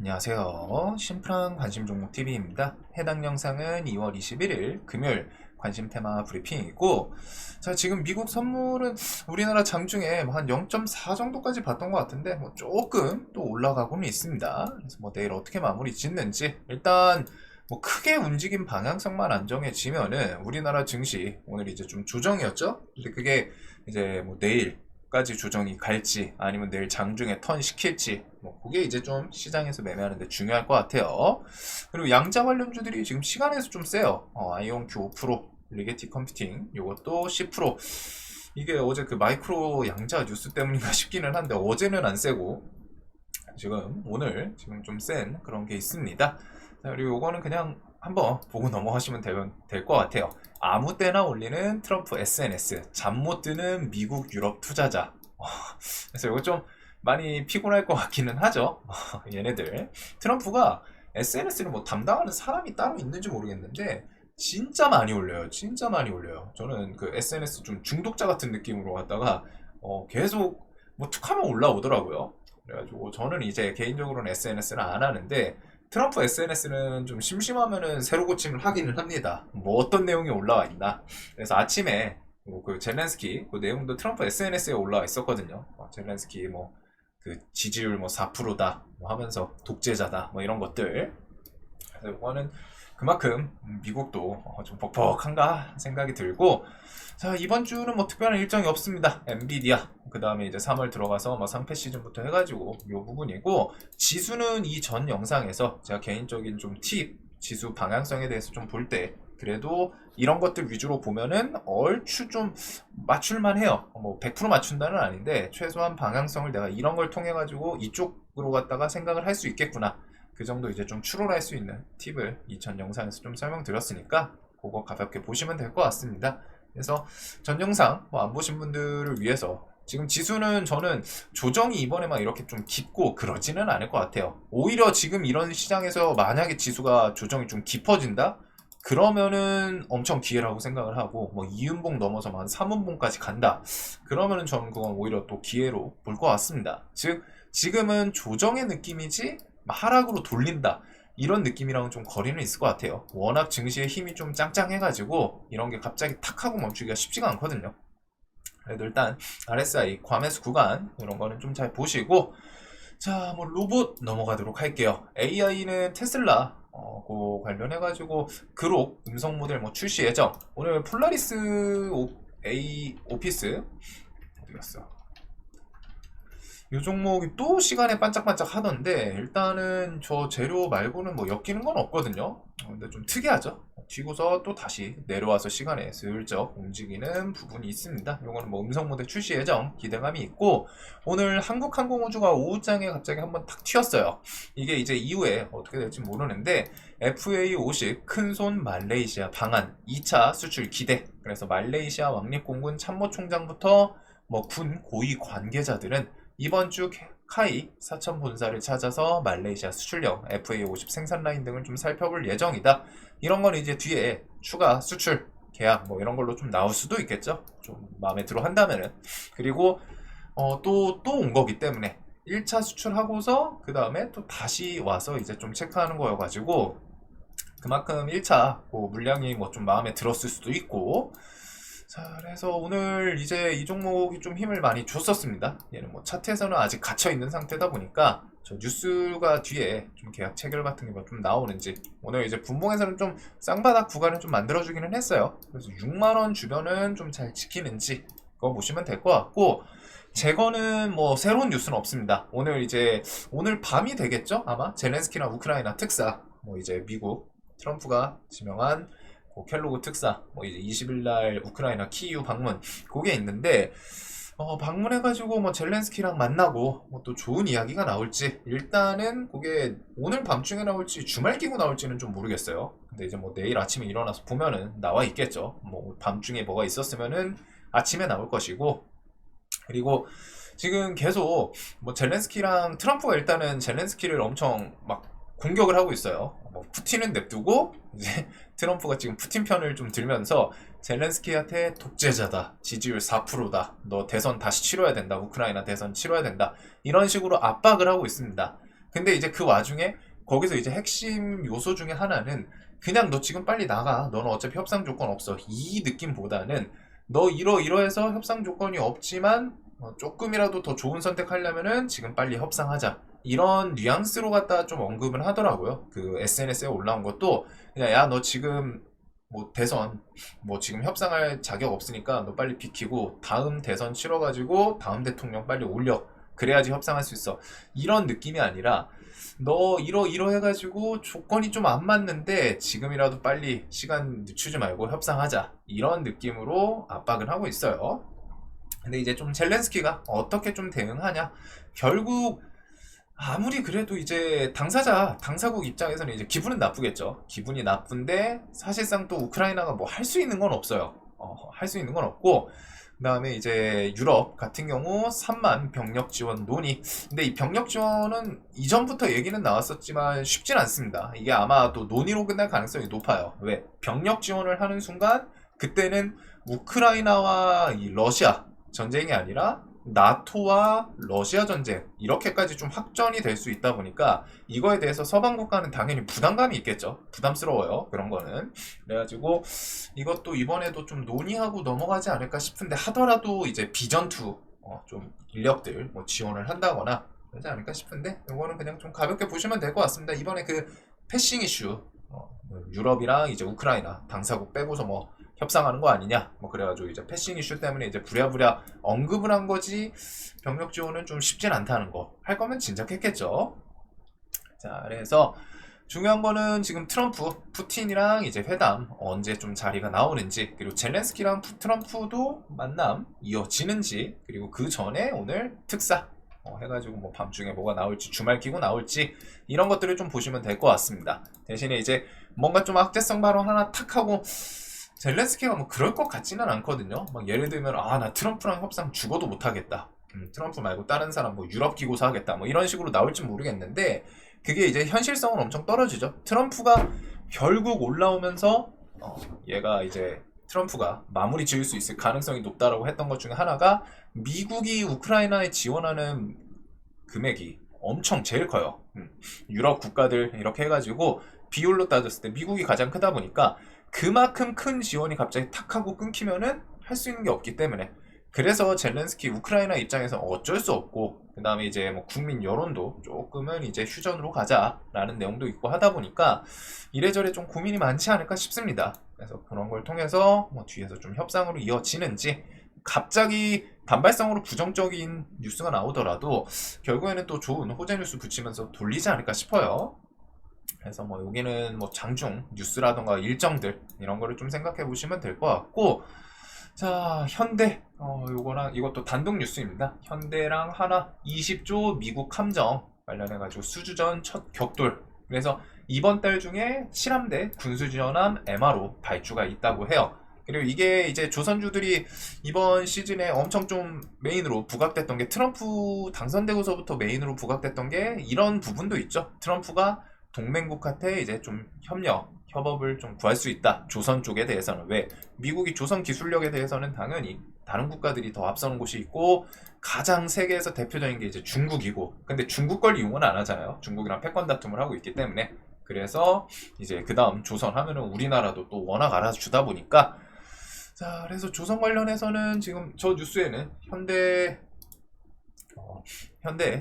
안녕하세요. 심플한 관심 종목 TV입니다. 해당 영상은 2월 21일 금요일 관심 테마 브리핑이고, 자, 지금 미국 선물은 우리나라 장중에 한 0.4 정도까지 봤던 것 같은데, 조금 또 올라가고는 있습니다. 그래서 내일 어떻게 마무리 짓는지, 일단 크게 움직임 방향성만 안정해지면은 우리나라 증시 오늘 이제 좀 조정이었죠? 근데 그게 이제 내일까지 조정이 갈지 아니면 내일 장중에 턴 시킬지 그게 이제 좀 시장에서 매매하는데 중요할 것 같아요. 그리고 양자 관련주들이 지금 시간에서 좀 세요. 아이온큐 5%, 리게티 컴퓨팅 요것도 10%. 이게 어제 그 마이크로 양자 뉴스 때문인가 싶기는 한데 어제는 안 세고 지금 오늘 지금 좀 센 그런 게 있습니다. 자, 그리고 요거는 그냥 한번 보고 넘어가시면 될 것 같아요. 아무 때나 올리는 트럼프 SNS, 잠 못 드는 미국 유럽 투자자. 그래서 이거 좀 많이 피곤할 것 같기는 하죠. 얘네들. 트럼프가 SNS를 담당하는 사람이 따로 있는지 모르겠는데 진짜 많이 올려요. 진짜 많이 올려요. 저는 그 SNS 좀 중독자 같은 느낌으로 갔다가 계속 툭하면 올라오더라고요. 그래가지고 저는 이제 개인적으로는 SNS는 안 하는데 트럼프 SNS는 좀 심심하면은 새로 고침을 하기는 합니다. 어떤 내용이 올라와 있나. 그래서 아침에 그 젤렌스키 그 내용도 트럼프 SNS에 올라와 있었거든요. 젤렌스키 그 지지율 4%다 하면서 독재자다 이런 것들. 그래서 이거는 그만큼 미국도 좀 벅벅한가 생각이 들고, 자, 이번 주는 특별한 일정이 없습니다. 엔비디아 그 다음에 이제 3월 들어가서 상패 시즌부터 해가지고 요 부분이고, 지수는 이 전 영상에서 제가 개인적인 좀 팁, 지수 방향성에 대해서 좀 볼 때 그래도 이런 것들 위주로 보면은 얼추 좀 맞출만 해요. 100% 맞춘다는 아닌데 최소한 방향성을 내가 이런 걸 통해 가지고 이쪽으로 갔다가 생각을 할 수 있겠구나, 그 정도 이제 좀 추론할 수 있는 팁을 이 전 영상에서 좀 설명드렸으니까 그거 가볍게 보시면 될 것 같습니다. 그래서 전 영상 안 보신 분들을 위해서, 지금 지수는 저는 조정이 이번에 이렇게 좀 깊고 그러지는 않을 것 같아요. 오히려 지금 이런 시장에서 만약에 지수가 조정이 좀 깊어진다? 그러면은 엄청 기회라고 생각을 하고, 2운봉 넘어서 한 3운봉까지 간다? 그러면은 저는 그건 오히려 또 기회로 볼 것 같습니다. 즉 지금은 조정의 느낌이지 하락으로 돌린다 이런 느낌이랑은 좀 거리는 있을 것 같아요. 워낙 증시의 힘이 좀 짱짱해가지고 이런 게 갑자기 탁 하고 멈추기가 쉽지가 않거든요. 그래도 일단 RSI 과매수 구간 이런 거는 좀 잘 보시고, 자, 로봇 넘어가도록 할게요. AI는 테슬라 그 관련해가지고 그룹 음성 모델 출시 예정. 오늘 폴라리스 A 오피스 어디 갔어? 이 종목이 또 시간에 반짝반짝 하던데 일단은 저 재료 말고는 엮이는 건 없거든요. 근데 좀 특이하죠. 튀고서 또 다시 내려와서 시간에 슬쩍 움직이는 부분이 있습니다. 이거는 음성 모델 출시 예정, 기대감이 있고, 오늘 한국항공우주가 오후장에 갑자기 한번 탁 튀었어요. 이게 이제 이후에 어떻게 될지 모르는데 FA50 큰손 말레이시아 방한 2차 수출 기대. 그래서 말레이시아 왕립공군 참모총장부터 군 고위 관계자들은 이번 주 카이 사천 본사를 찾아서 말레이시아 수출령 FA50 생산 라인 등을 좀 살펴볼 예정이다. 이런 건 이제 뒤에 추가 수출 계약 이런 걸로 좀 나올 수도 있겠죠. 좀 마음에 들어 한다면은. 그리고 또 온 거기 때문에 1차 수출하고서 그 다음에 또 다시 와서 이제 좀 체크하는 거여가지고 그만큼 1차 물량이 좀 마음에 들었을 수도 있고. 자, 그래서 오늘 이제 이 종목이 좀 힘을 많이 줬었습니다. 얘는 차트에서는 아직 갇혀있는 상태다 보니까 저 뉴스가 뒤에 좀 계약 체결 같은 게 좀 나오는지, 오늘 이제 분봉에서는 좀 쌍바닥 구간을 좀 만들어주기는 했어요. 그래서 6만원 주변은 좀 잘 지키는지 그거 보시면 될 것 같고, 제거는 새로운 뉴스는 없습니다. 오늘 밤이 되겠죠? 아마 젤렌스키나 우크라이나 특사, 이제 미국 트럼프가 지명한 켈로그 특사, 이제 20일 날 우크라이나 키이우 방문, 그게 있는데, 방문해가지고 젤렌스키랑 만나고 또 좋은 이야기가 나올지, 일단은 그게 오늘 밤중에 나올지 주말 끼고 나올지는 좀 모르겠어요. 근데 이제 내일 아침에 일어나서 보면은 나와 있겠죠. 밤중에 뭐가 있었으면은 아침에 나올 것이고, 그리고 지금 계속 젤렌스키랑 트럼프가 일단은 젤렌스키를 엄청 공격을 하고 있어요. 푸틴은 냅두고 이제 트럼프가 지금 푸틴 편을 좀 들면서 젤렌스키한테 독재자다, 지지율 4%다, 너 대선 다시 치러야 된다, 우크라이나 대선 치러야 된다, 이런 식으로 압박을 하고 있습니다. 근데 이제 그 와중에 거기서 이제 핵심 요소 중에 하나는 그냥 너 지금 빨리 나가. 너는 어차피 협상 조건 없어. 이 느낌보다는 너 이러해서 협상 조건이 없지만 조금이라도 더 좋은 선택하려면은 지금 빨리 협상하자. 이런 뉘앙스로 갖다 좀 언급을 하더라고요. 그 SNS에 올라온 것도 그냥 야 너 지금 뭐 대선 뭐 지금 협상할 자격 없으니까 너 빨리 비키고 다음 대선 치러가지고 다음 대통령 빨리 올려. 그래야지 협상할 수 있어. 이런 느낌이 아니라 너 이러 해가지고 조건이 좀 안 맞는데 지금이라도 빨리 시간 늦추지 말고 협상하자. 이런 느낌으로 압박을 하고 있어요. 근데 이제 좀 젤렌스키가 어떻게 좀 대응하냐? 결국 아무리 그래도 이제 당사국 입장에서는 이제 기분은 나쁘겠죠. 기분이 나쁜데 사실상 또 우크라이나가 뭐 할 수 있는 건 없어요. 할 수 있는 건 없고 그 다음에 이제 유럽 같은 경우 3만 병력 지원 논의. 근데 이 병력 지원은 이전부터 얘기는 나왔었지만 쉽진 않습니다. 이게 아마 또 논의로 끝날 가능성이 높아요. 왜? 병력 지원을 하는 순간 그때는 우크라이나와 이 러시아 전쟁이 아니라 나토와 러시아 전쟁 이렇게까지 좀 확전이 될 수 있다 보니까 이거에 대해서 서방 국가는 당연히 부담감이 있겠죠. 부담스러워요. 그런 거는. 그래가지고 이것도 이번에도 좀 논의하고 넘어가지 않을까 싶은데 하더라도 이제 비전투 좀 인력들 뭐 지원을 한다거나 그러지 않을까 싶은데 이거는 그냥 좀 가볍게 보시면 될 것 같습니다. 이번에 그 패싱 이슈 유럽이랑 이제 우크라이나 당사국 빼고서 뭐 협상하는 거 아니냐 뭐 그래가지고 이제 패싱 이슈 때문에 이제 부랴부랴 언급을 한 거지 병력 지원은 좀 쉽진 않다는 거. 할 거면 진작 했겠죠. 자, 그래서 중요한 거는 지금 트럼프, 푸틴이랑 이제 회담 언제 좀 자리가 나오는지, 그리고 젤렌스키랑 트럼프도 만남 이어지는지, 그리고 그 전에 오늘 특사 해가지고 뭐 밤중에 뭐가 나올지, 주말 기고 나올지 이런 것들을 좀 보시면 될 것 같습니다. 대신에 이제 뭔가 좀 악재성 발언 하나 탁 하고 젤렌스키가 뭐 그럴 것 같지는 않거든요. 막 예를 들면 나 트럼프랑 협상 죽어도 못하겠다. 트럼프 말고 다른 사람 뭐 유럽 기고사 하겠다. 뭐 이런 식으로 나올지 모르겠는데 그게 이제 현실성은 엄청 떨어지죠. 트럼프가 결국 올라오면서 얘가 이제 트럼프가 마무리 지을 수 있을 가능성이 높다라고 했던 것 중에 하나가 미국이 우크라이나에 지원하는 금액이 엄청 제일 커요. 유럽 국가들 이렇게 해가지고 비율로 따졌을 때 미국이 가장 크다 보니까 그만큼 큰 지원이 갑자기 탁 하고 끊기면은 할 수 있는 게 없기 때문에 그래서 젤렌스키 우크라이나 입장에서 어쩔 수 없고 그 다음에 이제 뭐 국민 여론도 조금은 이제 휴전으로 가자라는 내용도 있고 하다 보니까 이래저래 좀 고민이 많지 않을까 싶습니다. 그래서 그런 걸 통해서 뭐 뒤에서 좀 협상으로 이어지는지 갑자기 단발성으로 부정적인 뉴스가 나오더라도 결국에는 또 좋은 호재 뉴스 붙이면서 돌리지 않을까 싶어요. 그래서 뭐 여기는 뭐 장중 뉴스라던가 일정들 이런 거를 좀 생각해 보시면 될 것 같고 자 현대 요거랑 이것도 단독 뉴스입니다. 현대랑 하나 20조 미국 함정 관련해 가지고 수주전 첫 격돌. 그래서 이번 달 중에 7함대 군수지원함 MRO 발주가 있다고 해요. 그리고 이게 이제 조선주들이 이번 시즌에 엄청 좀 메인으로 부각됐던 게 트럼프 당선되고서부터 메인으로 부각됐던 게 이런 부분도 있죠. 트럼프가 동맹국한테 이제 좀 협업을 좀 구할 수 있다. 조선 쪽에 대해서는. 왜? 미국이 조선 기술력에 대해서는 당연히 다른 국가들이 더 앞서는 곳이 있고 가장 세계에서 대표적인 게 이제 중국이고 근데 중국 걸 이용은 안 하잖아요. 중국이랑 패권 다툼을 하고 있기 때문에 그래서 이제 그 다음 조선 하면은 우리나라도 또 워낙 알아주다 보니까 자 그래서 조선 관련해서는 지금 저 뉴스에는 현대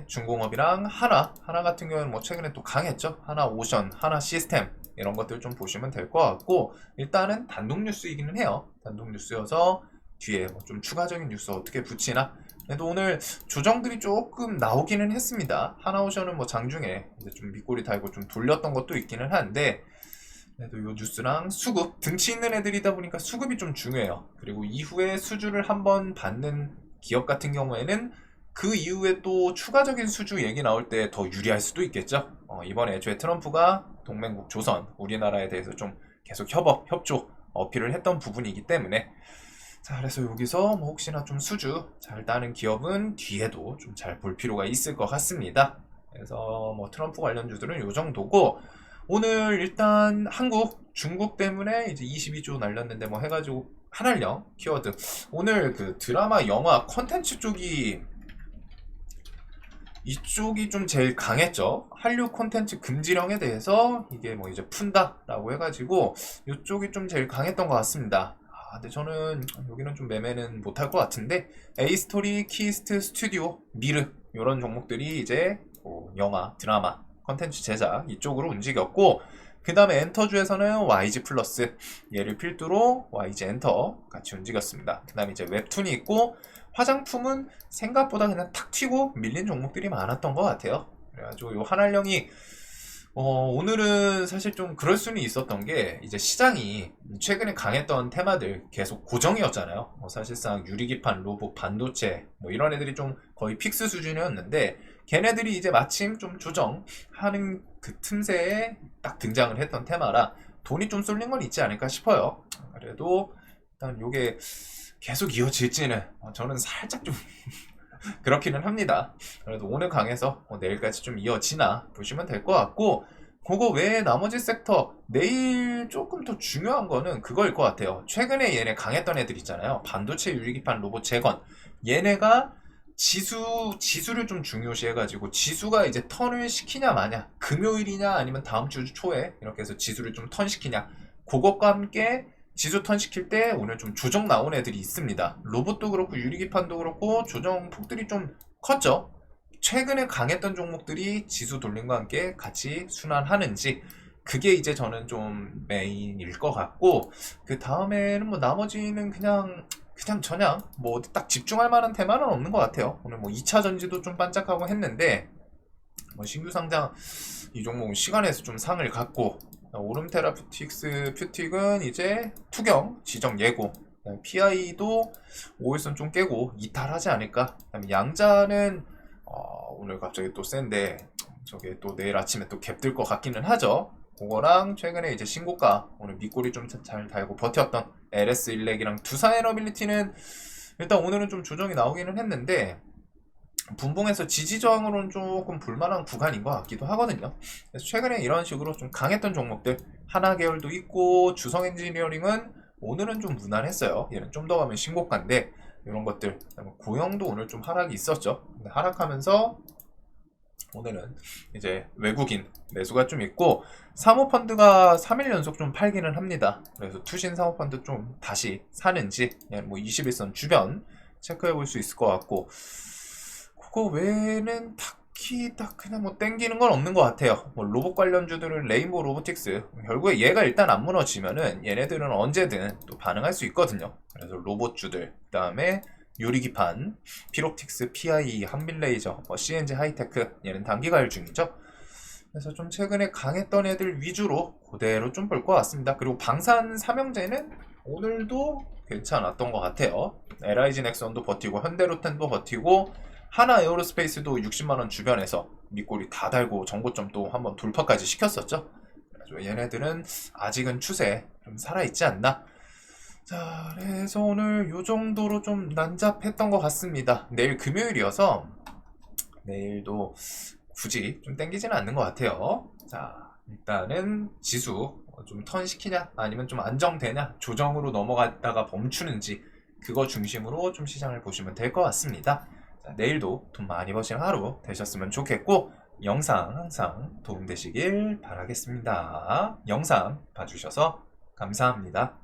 중공업이랑 하나 같은 경우는 뭐 최근에 또 강했죠. 하나 오션, 하나 시스템 이런 것들 좀 보시면 될 것 같고 일단은 단독 뉴스이기는 해요. 단독 뉴스여서 뒤에 뭐 좀 추가적인 뉴스 어떻게 붙이나. 그래도 오늘 조정들이 조금 나오기는 했습니다. 하나오션은 뭐 장중에 이제 좀 밑꼬리 달고 좀 돌렸던 것도 있기는 한데 그래도 요 뉴스랑 수급 등치 있는 애들이다 보니까 수급이 좀 중요해요. 그리고 이후에 수주를 한번 받는 기업 같은 경우에는 그 이후에 또 추가적인 수주 얘기 나올 때 더 유리할 수도 있겠죠. 이번에 애초에 트럼프가 동맹국 조선, 우리나라에 대해서 좀 계속 협조 어필을 했던 부분이기 때문에 자 그래서 여기서 뭐 혹시나 좀 수주 잘 따는 기업은 뒤에도 좀 잘 볼 필요가 있을 것 같습니다. 그래서 뭐 트럼프 관련 주들은 요 정도고 오늘 일단 한국, 중국 때문에 이제 22조 날렸는데 뭐 해가지고 한알령 키워드 오늘 그 드라마, 영화, 컨텐츠 쪽이 이쪽이 좀 제일 강했죠. 한류 콘텐츠 금지령에 대해서 이게 뭐 이제 푼다라고 해가지고 이쪽이 좀 제일 강했던 것 같습니다. 근데 저는 여기는 좀 매매는 못할 것 같은데 에이스토리, 키스트, 스튜디오, 미르 이런 종목들이 이제 뭐 영화, 드라마, 컨텐츠 제작 이쪽으로 움직였고 그 다음에 엔터주에서는 YG 플러스 얘를 필두로 YG 엔터 같이 움직였습니다. 그 다음에 이제 웹툰이 있고 화장품은 생각보다 그냥 탁 튀고 밀린 종목들이 많았던 것 같아요. 그래가지고 요 한알령이 오늘은 사실 좀 그럴 수는 있었던 게 이제 시장이 최근에 강했던 테마들 계속 고정이었잖아요. 사실상 유리기판, 로봇, 반도체 뭐 이런 애들이 좀 거의 픽스 수준이었는데 걔네들이 이제 마침 좀 조정하는 그 틈새에 딱 등장을 했던 테마라 돈이 좀 쏠린 건 있지 않을까 싶어요. 그래도 일단 요게 계속 이어질지는 저는 살짝 좀 그렇기는 합니다. 그래도 오늘 강해서 내일까지 좀 이어지나 보시면 될 것 같고 그거 외에 나머지 섹터 내일 조금 더 중요한 거는 그거일 것 같아요. 최근에 얘네 강했던 애들 있잖아요. 반도체 유리기판 로봇 재건 얘네가 지수를 좀 중요시 해가지고 지수가 이제 턴을 시키냐 마냐 금요일이냐 아니면 다음 주 초에 이렇게 해서 지수를 좀 턴시키냐 그것과 함께 지수 턴 시킬 때 오늘 좀 조정 나온 애들이 있습니다. 로봇도 그렇고 유리기판도 그렇고 조정 폭들이 좀 컸죠. 최근에 강했던 종목들이 지수 돌림과 함께 같이 순환하는지 그게 이제 저는 좀 메인일 것 같고 그 다음에는 뭐 나머지는 그냥 저냥 뭐 어디 딱 집중할 만한 테마는 없는 것 같아요. 오늘 뭐 2차 전지도 좀 반짝하고 했는데 뭐 신규 상장 이 종목은 시간에서 좀 상을 갖고 오름테라퓨틱스 퓨틱은 이제 투경 지정 예고 PI도 5일선 좀 깨고 이탈하지 않을까. 그다음에 양자는 오늘 갑자기 또 센데 저게 또 내일 아침에 또 갭 들 것 같기는 하죠. 그거랑 최근에 이제 신고가 오늘 밑꼬리 좀 잘 달고 버텼던 LS 일렉이랑 두산에너빌리티는 일단 오늘은 좀 조정이 나오기는 했는데 분봉에서 지지저항으로는 조금 불만한 구간인 것 같기도 하거든요. 그래서 최근에 이런 식으로 좀 강했던 종목들 하나 계열도 있고 주성 엔지니어링은 오늘은 좀 무난했어요. 얘는 좀 더 가면 신고가인데 이런 것들 고영도 오늘 좀 하락이 있었죠. 근데 하락하면서 오늘은 이제 외국인 매수가 좀 있고 사모펀드가 3일 연속 좀 팔기는 합니다. 그래서 투신 사모펀드 좀 다시 사는지 뭐 21선 주변 체크해 볼 수 있을 것 같고 그거 외에는 딱히 딱 그냥 뭐 땡기는 건 없는 것 같아요. 뭐 로봇 관련주들은 레인보우 로보틱스 결국에 얘가 일단 안 무너지면은 얘네들은 언제든 또 반응할 수 있거든요. 그래서 로봇주들 그 다음에 유리기판, 피롭틱스, PI, 한빌레이저, CNG 하이테크 얘는 단기 가열 중이죠. 그래서 좀 최근에 강했던 애들 위주로 그대로 좀 볼 것 같습니다. 그리고 방산 삼형제는 오늘도 괜찮았던 것 같아요. LIG 넥슨도 버티고 현대로텐도 버티고 하나 에어로스페이스도 60만원 주변에서 밑꼬리 다 달고 정고점 또 한번 돌파까지 시켰었죠. 그래서 얘네들은 아직은 추세 좀 살아있지 않나. 자, 그래서 오늘 요 정도로 좀 난잡했던 것 같습니다. 내일 금요일이어서 내일도 굳이 좀 땡기지는 않는 것 같아요. 자, 일단은 지수 좀 턴 시키냐 아니면 좀 안정되냐 조정으로 넘어갔다가 멈추는지 그거 중심으로 좀 시장을 보시면 될 것 같습니다. 자, 내일도 돈 많이 버시는 하루 되셨으면 좋겠고 영상 항상 도움되시길 바라겠습니다. 영상 봐주셔서 감사합니다.